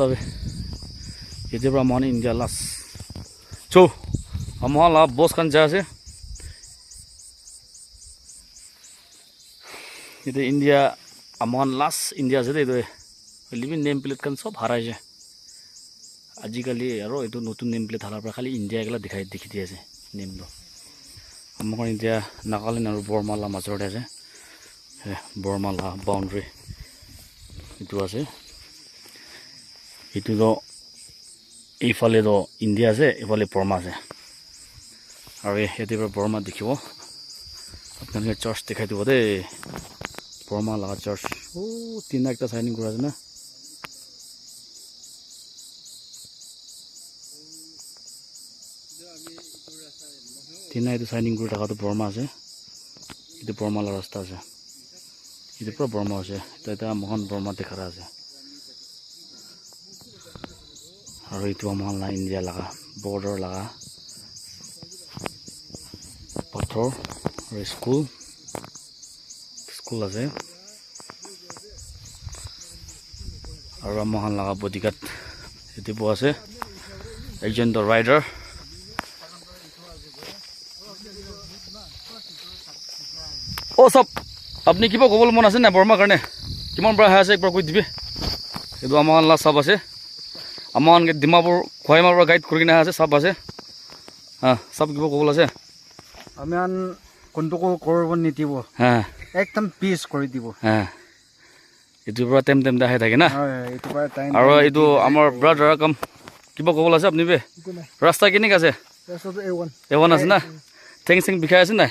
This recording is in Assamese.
sabe. Ini berapa mana India las. Cow, amal lah bos kan jasa. Ini India amal las India saja itu. Living name plate kan sob harai je. Ajikali aro itu notun name plate halar kali India kala dikhai dikhi dia je name do. Amal India Nagaland aru Burma la mazor dia je. Burma la boundary. Itu আছে itu তো এইফালে তো ইন্ডিয়া আছে এইফালে বৰ্মা আছে আৰু ইয়াতে বৰ্মা দেখিব আপোনালোকে চাৰ্চ দেখাই দিব দেই বৰ্মা লাগা চাৰ্চ ও তিনটা একটা সাইনিং কৰা আছে না তিনটা এইটো সাইনিং কৰি থাকাটো বৰ্মা আছে এইটো বৰ্মা লাগা ৰাস্তা আছে itu pro Burma আছে এটা মহান বৰ্মা দেখা আছে আৰু itu আমাৰ লা ইন্ডিয়া লাগা বৰ্ডাৰ লাগা পাথৰ আৰু স্কুল আছে আৰু আমাৰ লাগা বডিগাৰ্ড এটি বো আছে একজন তো ৰাইডাৰ ও সব আপনি কিবা ক'বলৈ মন আছে না বৰ্মা কাৰণে কিমান পৰা আছে একবাৰ কৈ দিবি এইটো আমাৰ লা সব আছে আমাৰ ডিমাপুৰ খোৱাইমাৰ পৰা গাইড কৰি কিনে আছে সব আছে হ্যাঁ সব কিবা ক'বলৈ আছে আমি আন কোনটো কৰিব নিদিব হ্যাঁ একদম পিস কৰি দিব হ্যাঁ এইটো পৰা টেম দেখাই থাকে না এইটো পৰা টাইম আৰু এইটো আমাৰ ব্ৰাদাৰ কাম কিবা ক'বলৈ আছে আপুনি বে ৰাস্তা কেনেকৈ আছে তাৰপিছত A1 আছে না ঠেং চেং বিষাই আছে নাই